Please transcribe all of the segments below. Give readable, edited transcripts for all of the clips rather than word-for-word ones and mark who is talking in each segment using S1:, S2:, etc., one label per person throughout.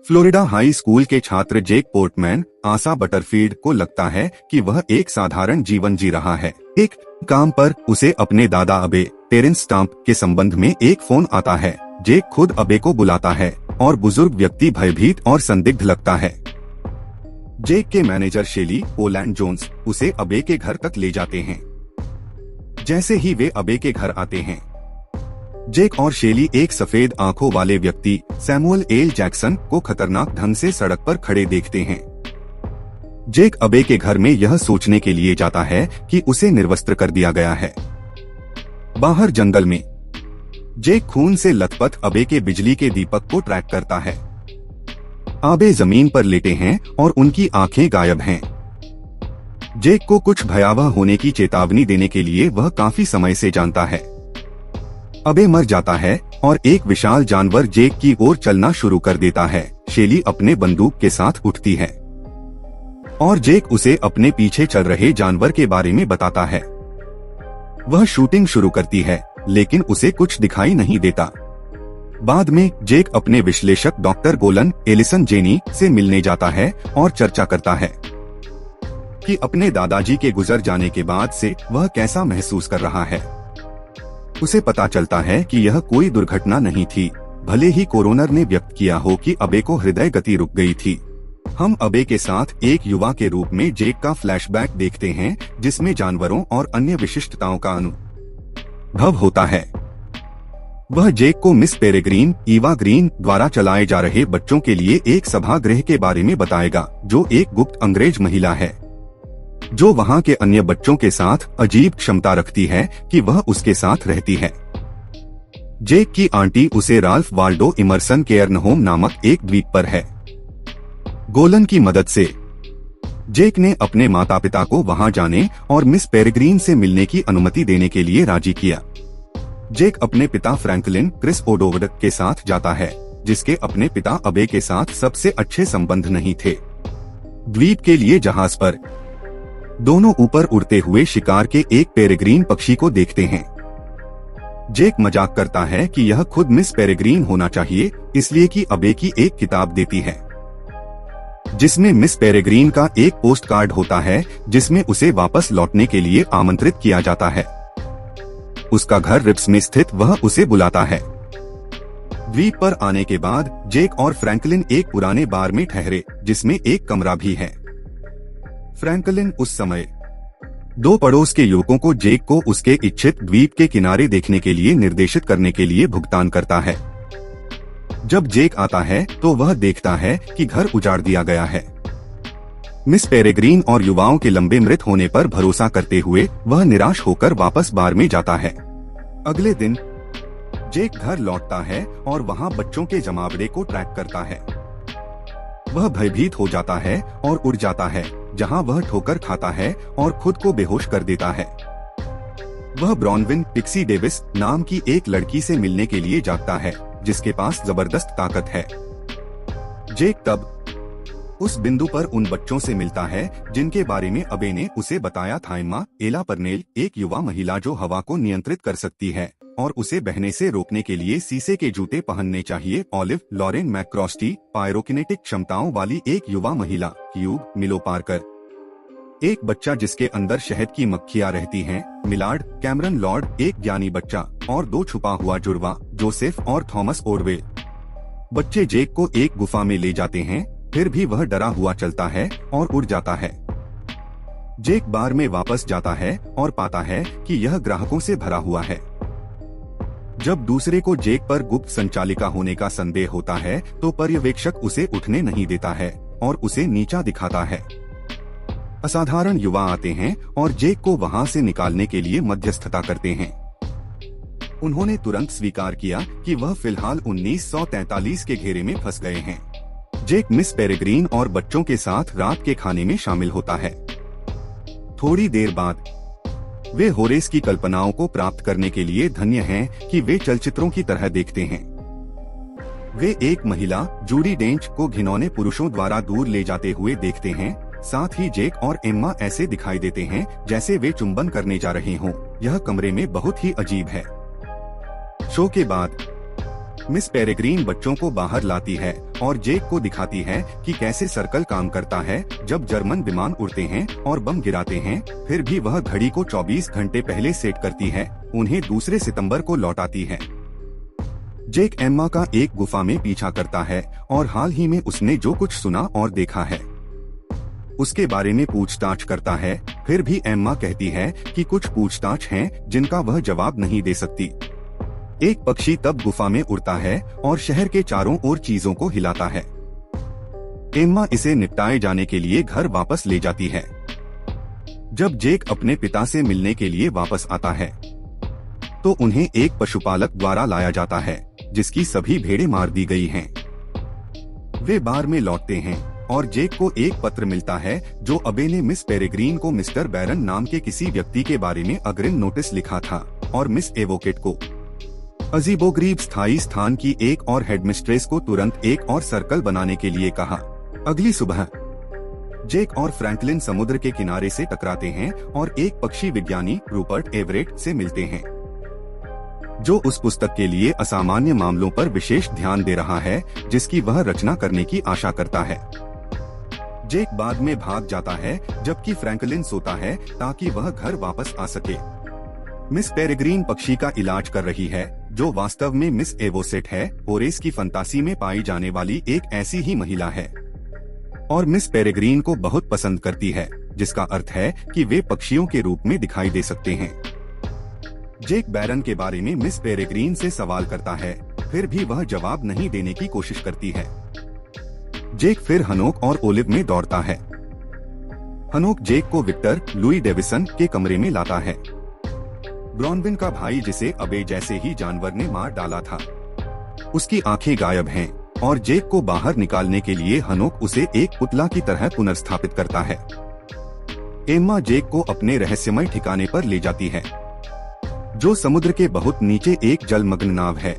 S1: Florida high school के छात्र जेक Portman आशा Butterfield को लगता है कि वह एक साधारण जीवन जी रहा है। एक काम पर उसे अपने दादा अबे टेरेंस स्टाम्प के संबंध में एक फोन आता है। जेक खुद अबे को बुलाता है और बुजुर्ग व्यक्ति भयभीत और संदिग्ध लगता है। जेक के मैनेजर शेली ओलैंड जोन्स उसे अबे के घर तक ले जाते हैं। जैसे ही वे अबे के घर आते हैं, जेक और शेली एक सफेद आंखों वाले व्यक्ति सैमुअल एल जैक्सन को खतरनाक ढंग से सड़क पर खड़े देखते हैं। जेक अबे के घर में यह सोचने के लिए जाता है कि उसे निर्वस्त्र कर दिया गया है। बाहर जंगल में जेक खून से लथपथ अबे के बिजली के दीपक को ट्रैक करता है। अबे जमीन पर लेटे हैं और उनकी आंखें गायब हैं। जेक को कुछ भयावह होने की चेतावनी देने के लिए वह काफी समय से जानता है। अबे मर जाता है और एक विशाल जानवर जेक की ओर चलना शुरू कर देता है। शेली अपने बंदूक के साथ उठती है और जेक उसे अपने पीछे चल रहे जानवर के बारे में बताता है। वह शूटिंग शुरू करती है, लेकिन उसे कुछ दिखाई नहीं देता। बाद में जेक अपने विश्लेषक डॉक्टर गोलन एलिसन जेनी से मिलने जाता है और चर्चा करता है कि अपने दादाजी के गुजर जाने के बाद से वह कैसा महसूस कर रहा है। उसे पता चलता है कि यह कोई दुर्घटना नहीं थी, भले ही कोरोनर ने व्यक्त किया हो कि अबे को हृदय गति रुक गई थी। हम अबे के साथ एक युवा के रूप में जेक का फ्लैशबैक देखते हैं, जिसमें जानवरों और अन्य विशिष्टताओं का अनुभव होता है। वह जेक को मिस पेरेग्रीन ईवा ग्रीन द्वारा चलाए जा रहे बच्चों के लिए एक सभागृह के बारे में बताएगा, जो एक गुप्त अंग्रेज महिला है जो वहां के अन्य बच्चों के साथ अजीब क्षमता रखती है कि वह उसके साथ रहती है। जेक की आंटी उसे राल्फ वाल्डो इमर्सन केयर्नहोम नामक एक द्वीप पर है। गोलन की मदद से जेक ने अपने माता पिता को वहां जाने और मिस पेरेग्रीन से मिलने की अनुमति देने के लिए राजी किया। जेक अपने पिता फ्रैंकलिन क्रिस ओडोवडक के साथ जाता है, जिसके अपने पिता अबे के साथ सबसे अच्छे संबंध नहीं थे। द्वीप के लिए जहाज पर दोनों ऊपर उड़ते हुए शिकार के एक पेरेग्रीन पक्षी को देखते हैं। जेक मजाक करता है कि यह खुद मिस पेरेग्रीन होना चाहिए, इसलिए कि अबे की एक किताब देती है जिसमें मिस पेरेग्रीन का एक पोस्ट कार्ड होता है, जिसमें उसे वापस लौटने के लिए आमंत्रित किया जाता है। उसका घर रिप्स में स्थित वह उसे बुलाता है। द्वीप पर आने के बाद जेक और फ्रैंकलिन एक पुराने बार में ठहरे, जिसमें एक कमरा भी है। फ्रैंकलिन उस समय दो पड़ोस के युवकों को जेक को उसके इच्छित द्वीप के किनारे देखने के लिए निर्देशित करने के लिए भुगतान करता है। जब जेक आता है तो वह देखता है कि घर उजाड़ दिया गया है। मिस पेरेग्रीन और युवाओं के लंबे मृत होने पर भरोसा करते हुए वह निराश होकर वापस बार में जाता है। अगले दिन जेक घर लौटता है और वहां बच्चों के जमावड़े को ट्रैक करता है। वह भयभीत हो जाता है और उड़ जाता है, जहां वह ठोकर खाता है और खुद को बेहोश कर देता है। वह ब्रॉनविन पिक्सी डेविस नाम की एक लड़की से मिलने के लिए जाता है, जिसके पास जबरदस्त ताकत है। जेक तब उस बिंदु पर उन बच्चों से मिलता है जिनके बारे में अबे ने उसे बताया था। एम्मा एला परनेल, एक युवा महिला जो हवा को नियंत्रित कर सकती है और उसे बहने से रोकने के लिए शीशे के जूते पहनने चाहिए। ऑलिव लॉरेन मैक्रोस्टी, पायरोकिनेटिक क्षमताओं वाली एक युवा महिला। ह्यूग मिलो पार्कर, एक बच्चा जिसके अंदर शहद की मक्खियां रहती हैं। मिलार्ड कैमरन लॉर्ड, एक ज्ञानी बच्चा। और दो छुपा हुआ जुड़वा, जोसेफ और थॉमस ओरवेल। बच्चे जेक को एक गुफा में ले जाते हैं, फिर भी वह डरा हुआ चलता है और उड़ जाता है। जेक बार में वापस जाता है और पाता है कि यह ग्राहकों से भरा हुआ है। जब दूसरे को जेक पर गुप्त संचालिका होने का संदेह होता है तो पर्यवेक्षक उसे उठने नहीं देता है और उसे नीचा दिखाता है। असाधारण युवा आते हैं और जेक को वहां से निकालने के लिए मध्यस्थता करते हैं। उन्होंने तुरंत स्वीकार किया कि वह फिलहाल 1943 के घेरे में फंस गए हैं। जेक मिस पेरेग्रीन और बच्चों के साथ रात के खाने में शामिल होता है। थोड़ी देर बाद वे होरेस की कल्पनाओं को प्राप्त करने के लिए धन्य हैं कि वे चलचित्रों की तरह देखते हैं। वे एक महिला जूडी डेंच को घिनौने पुरुषों द्वारा दूर ले जाते हुए देखते हैं। साथ ही जेक और एम्मा ऐसे दिखाई देते हैं जैसे वे चुंबन करने जा रहे हों। यह कमरे में बहुत ही अजीब है। शो के बाद मिस पेरेग्रीन बच्चों को बाहर लाती है और जेक को दिखाती है कि कैसे सर्कल काम करता है जब जर्मन विमान उड़ते हैं और बम गिराते हैं। फिर भी वह घड़ी को 24 घंटे पहले सेट करती है, उन्हें 2 सितंबर को लौटाती है। जेक एम्मा का एक गुफा में पीछा करता है और हाल ही में उसने जो कुछ सुना और देखा है उसके बारे में पूछताछ करता है। फिर भी एम्मा कहती है कि कुछ पूछताछ हैं जिनका वह जवाब नहीं दे सकती। एक पक्षी तब गुफा में उड़ता है और शहर के चारों ओर चीजों को हिलाता है। एम्मा इसे निपटाए जाने के लिए घर वापस ले जाती है। जब जेक अपने पिता से मिलने के लिए वापस आता है तो उन्हें एक पशुपालक द्वारा लाया जाता है जिसकी सभी भेड़ें मार दी गई हैं। वे बार में लौटते हैं और जेक को एक पत्र मिलता है जो अबे ने मिस पेरेग्रीन को मिस्टर बैरन नाम के किसी व्यक्ति के बारे में अग्रिम नोटिस लिखा था और मिस एवोकेट को अजीबोगरीब स्थायी स्थान की एक और हेडमिस्ट्रेस को तुरंत एक और सर्कल बनाने के लिए कहा। अगली सुबह जेक और फ्रैंकलिन समुद्र के किनारे से टकराते हैं और एक पक्षी विज्ञानी रूपर्ट एवरेट से मिलते हैं जो उस पुस्तक के लिए असामान्य मामलों पर विशेष ध्यान दे रहा है जिसकी वह रचना करने की आशा करता है। जेक बाद में भाग जाता है जबकि फ्रैंकलिन सोता है ताकि वह घर वापस आ सके। मिस पेरेग्रीन पक्षी का इलाज कर रही है जो वास्तव में मिस एवोसेट है, होरेस की फंतासी में पाई जाने वाली एक ऐसी ही महिला है और मिस पेरेग्रीन को बहुत पसंद करती है, जिसका अर्थ है कि वे पक्षियों के रूप में दिखाई दे सकते हैं। जेक बैरन के बारे में मिस पेरेग्रीन से सवाल करता है, फिर भी वह जवाब नहीं देने की कोशिश करती है। जेक फिर हनोक और ओलिव में दौड़ता है। हनोक जेक को विक्टर लुई डेविसन के कमरे में लाता है, ब्रॉनविन का भाई जिसे अबे जैसे ही जानवर ने मार डाला था। उसकी आंखें गायब हैं और जेक को बाहर निकालने के लिए हनोक उसे एक पुतला की तरह पुनर्स्थापित करता है। एम्मा जेक को अपने रहस्यमय ठिकाने पर ले जाती है जो समुद्र के बहुत नीचे एक जलमग्न नाव है।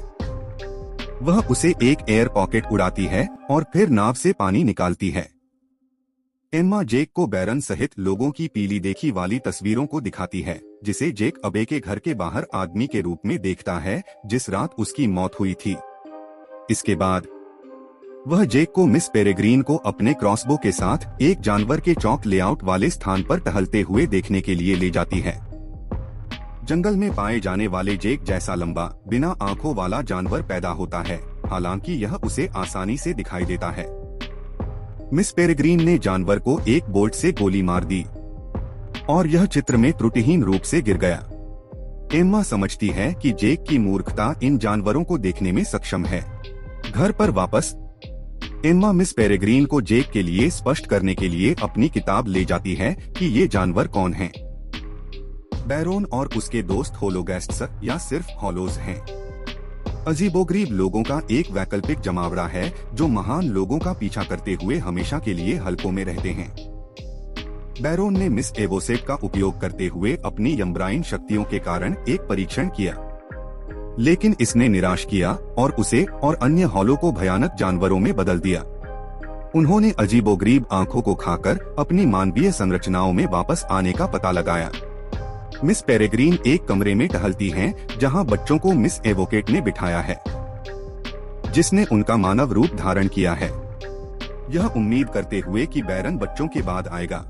S1: वह उसे एक एयर पॉकेट उड़ाती है और फिर नाव से पानी निकालती है। एम्मा जेक को बैरन सहित लोगों की पीली देखी वाली तस्वीरों को दिखाती है जिसे जेक अबे के घर के बाहर आदमी के रूप में देखता है जिस रात उसकी मौत हुई थी। इसके बाद वह जेक को मिस पेरेग्रीन को अपने क्रॉसबो के साथ एक जानवर के चौक लेआउट वाले स्थान पर टहलते हुए देखने के लिए ले जाती है। जंगल में पाए जाने वाले जेक जैसा लंबा बिना आंखों वाला जानवर पैदा होता है, हालांकि यह उसे आसानी से दिखाई देता है। मिस पेरेग्रीन ने जानवर को एक बोल्ट से गोली मार दी और यह चित्र में त्रुटिहीन रूप से गिर गया। एम्मा समझती है कि जेक की मूर्खता इन जानवरों को देखने में सक्षम है। घर पर वापस एम्मा मिस पेरेग्रीन को जेक के लिए स्पष्ट करने के लिए अपनी किताब ले जाती है कि ये जानवर कौन हैं। बैरोन और उसके दोस्त होलोगैस्ट्स या सिर्फ हॉलोज हैं। अजीबोगरीब लोगों का एक वैकल्पिक जमावड़ा है जो महान लोगों का पीछा करते हुए हमेशा के लिए हलकों में रहते हैं। बैरोन ने मिस एवोसेट का उपयोग करते हुए अपनी यमब्राइन शक्तियों के कारण एक परीक्षण किया, लेकिन इसने निराश किया और उसे और अन्य हॉलो को भयानक जानवरों में बदल दिया। उन्होंने अजीबोगरीब आंखों को खाकर अपनी मानवीय संरचनाओं में वापस आने का पता लगाया। मिस पेरेग्रीन एक कमरे में टहलती हैं जहां बच्चों को मिस एवोकेट ने बिठाया है जिसने उनका मानव रूप धारण किया है, यह उम्मीद करते हुए कि बैरन बच्चों के बाद आएगा।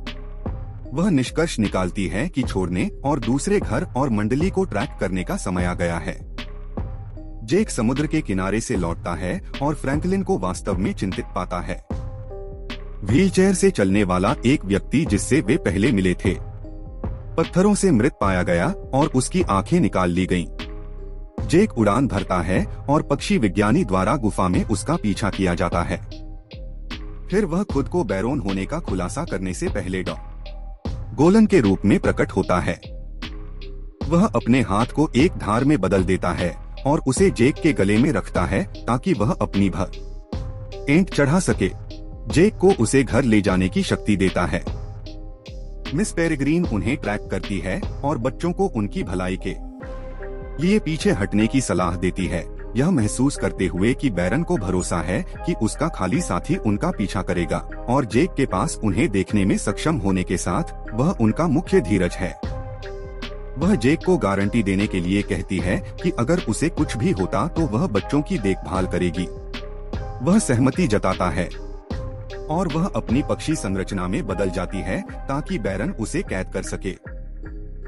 S1: वह निष्कर्ष निकालती है कि छोड़ने और दूसरे घर और मंडली को ट्रैक करने का समय आ गया है। जेक समुद्र के किनारे से लौटता है और फ्रैंकलिन को वास्तव में चिंतित पाता है। व्हीलचेयर से चलने वाला एक व्यक्ति जिससे वे पहले मिले थे पत्थरों से मृत पाया गया और उसकी आंखें निकाल ली गईं। जेक उड़ान भरता है और पक्षी विज्ञानी द्वारा गुफा में उसका पीछा किया जाता है। फिर वह खुद को बैरोन होने का खुलासा करने से पहले गोलन के रूप में प्रकट होता है। वह अपने हाथ को एक धार में बदल देता है और उसे जेक के गले में रखता है ताकि वह अपनी ऐंठ चढ़ा सके। जेक को उसे घर ले जाने की शक्ति देता है। मिस पेरेग्रीन उन्हें ट्रैक करती है और बच्चों को उनकी भलाई के लिए पीछे हटने की सलाह देती है, यह महसूस करते हुए कि बैरन को भरोसा है कि उसका खाली साथी उनका पीछा करेगा और जेक के पास उन्हें देखने में सक्षम होने के साथ वह उनका मुख्य धीरज है। वह जेक को गारंटी देने के लिए कहती है कि अगर उसे कुछ भी होता तो वह बच्चों की देखभाल करेगी। वह सहमति जताता है और वह अपनी पक्षी संरचना में बदल जाती है ताकि बैरन उसे कैद कर सके।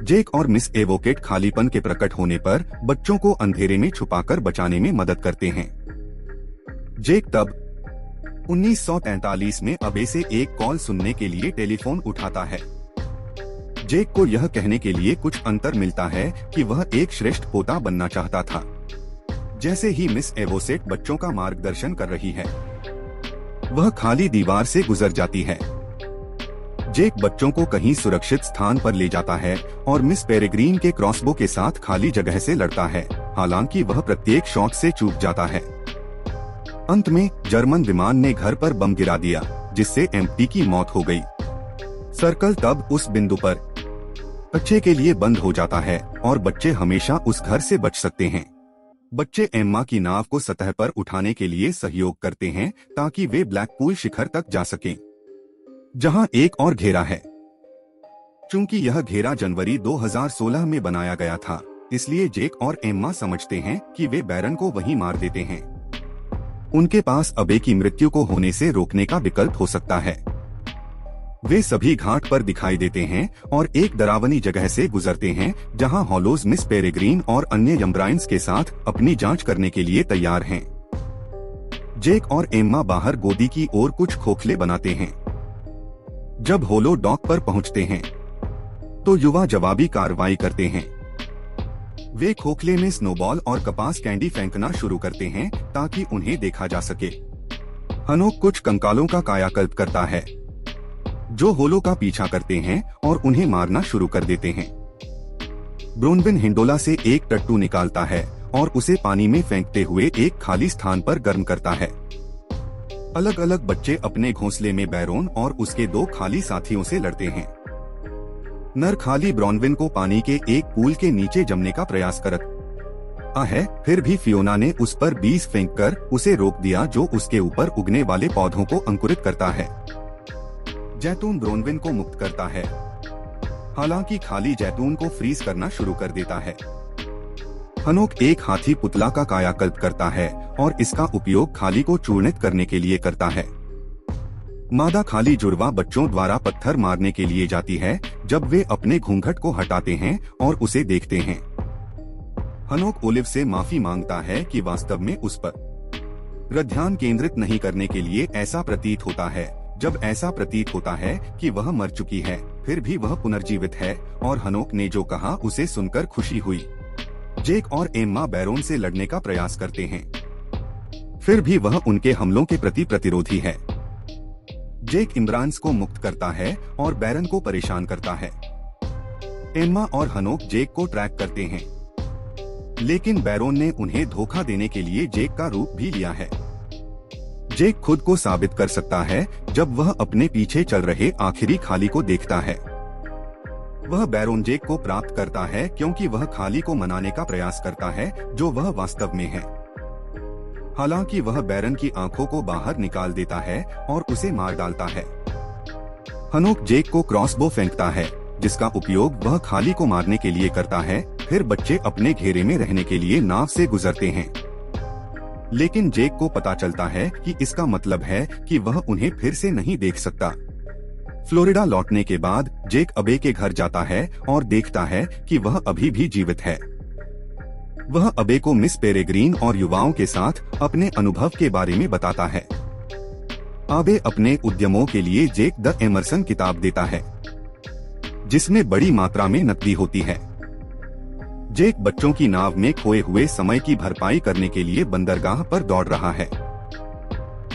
S1: जेक और मिस एवोकेट खालीपन के प्रकट होने पर बच्चों को अंधेरे में छुपाकर बचाने में मदद करते हैं। जेक तब 1943 में अबे से एक कॉल सुनने के लिए टेलीफोन उठाता है। जेक को यह कहने के लिए कुछ अंतर मिलता है कि वह एक श्रेष्ठ पोता बनना चाहता था। जैसे ही मिस एवोसेट बच्चों का मार्गदर्शन कर रही है, वह खाली दीवार से गुजर जाती है। जेक बच्चों को कहीं सुरक्षित स्थान पर ले जाता है और मिस पेरेग्रीन के क्रॉसबो के साथ खाली जगह से लड़ता है, हालांकि वह प्रत्येक शॉट से चूक जाता है। अंत में जर्मन विमान ने घर पर बम गिरा दिया, जिससे एम्प्टी की मौत हो गई। सर्कल तब उस बिंदु पर बच्चे के लिए बंद हो जाता है और बच्चे हमेशा उस घर से बच सकते हैं। बच्चे एम्मा की नाव को सतह पर उठाने के लिए सहयोग करते हैं ताकि वे ब्लैकपूल शिखर तक जा सकें, जहां एक और घेरा है। चूंकि यह घेरा जनवरी 2016 में बनाया गया था, इसलिए जेक और एम्मा समझते हैं कि वे बैरन को वहीं मार देते हैं। उनके पास अबे की मृत्यु को होने से रोकने का विकल्प हो सकता है। वे सभी घाट पर दिखाई देते हैं और एक डरावनी जगह से गुजरते हैं जहां हॉलोज मिस पेरेग्रीन और अन्य यमब्राइन्स के साथ अपनी जांच करने के लिए तैयार हैं। जेक और एम्मा बाहर गोदी की ओर कुछ खोखले बनाते हैं। जब होलो डॉक पर पहुंचते हैं तो युवा जवाबी कार्रवाई करते हैं। वे खोखले में स्नोबॉल और कपास कैंडी फेंकना शुरू करते हैं ताकि उन्हें देखा जा सके। हनोक कुछ कंकालों का कायाकल्प करता है जो होलो का पीछा करते हैं और उन्हें मारना शुरू कर देते हैं। ब्रोनविन हिंडोला से एक टट्टू निकालता है और उसे पानी में फेंकते हुए एक खाली स्थान पर गर्म करता है। अलग अलग बच्चे अपने घोंसले में बैरोन और उसके दो खाली साथियों से लड़ते हैं। नर खाली ब्रोनविन को पानी के एक पूल के नीचे जमने का प्रयास करता है, फिर भी फियोना ने उस पर बीज फेंककर उसे रोक दिया जो उसके ऊपर उगने वाले पौधों को अंकुरित करता है। जैतून ब्रोनविन को मुक्त करता है, हालांकि खाली जैतून को फ्रीज करना शुरू कर देता है। हनोक एक हाथी पुतला का कायाकल्प करता है और इसका उपयोग खाली को चूर्णित करने के लिए करता है। मादा खाली जुड़वा बच्चों द्वारा पत्थर मारने के लिए जाती है जब वे अपने घूंघट को हटाते हैं और उसे देखते हैं। हनोक ओलिव से माफी मांगता है कि वास्तव में उस पर ध्यान केंद्रित नहीं करने के लिए ऐसा प्रतीत होता है। जब ऐसा प्रतीत होता है कि वह मर चुकी है, फिर भी वह पुनर्जीवित है और हनोक ने जो कहा उसे सुनकर खुशी हुई। जेक और एम्मा बैरोन से लड़ने का प्रयास करते हैं, फिर भी वह उनके हमलों के प्रति प्रतिरोधी है। जेक इमरान्स को मुक्त करता है और बैरन को परेशान करता है। एम्मा और हनोक जेक को ट्रैक करते हैं, लेकिन बैरोन ने उन्हें धोखा देने के लिए जेक का रूप भी लिया है। जेक खुद को साबित कर सकता है जब वह अपने पीछे चल रहे आखिरी खाली को देखता है। वह बैरोन जेक को प्राप्त करता है क्योंकि वह खाली को मनाने का प्रयास करता है जो वह वास्तव में है। हालांकि वह बैरन की आंखों को बाहर निकाल देता है और उसे मार डालता है। हनोक जेक को क्रॉसबो फेंकता है जिसका उपयोग वह खाली को मारने के लिए करता है। फिर बच्चे अपने घेरे में रहने के लिए नाव से गुजरते हैं, लेकिन जेक को पता चलता है कि इसका मतलब है कि वह उन्हें फिर से नहीं देख सकता। फ्लोरिडा लौटने के बाद जेक अबे के घर जाता है और देखता है कि वह अभी भी जीवित है। वह अबे को मिस पेरेग्रीन और युवाओं के साथ अपने अनुभव के बारे में बताता है। अबे अपने उद्यमों के लिए जेक द एमरसन किताब देता है जिसमें बड़ी मात्रा में नकदी होती है। जेक बच्चों की नाव में खोए हुए समय की भरपाई करने के लिए बंदरगाह पर दौड़ रहा है।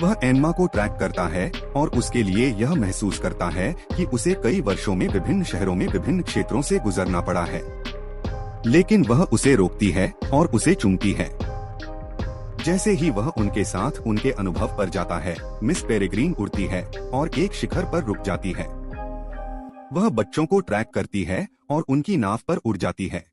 S1: वह एम्मा को ट्रैक करता है और उसके लिए यह महसूस करता है कि उसे कई वर्षों में विभिन्न शहरों में विभिन्न क्षेत्रों से गुजरना पड़ा है, लेकिन वह उसे रोकती है और उसे चूमती है। जैसे ही वह उनके साथ उनके अनुभव पर जाता है, मिस पेरेग्रीन उड़ती है और एक शिखर पर रुक जाती है। वह बच्चों को ट्रैक करती है और उनकी नाव पर उड़ जाती है।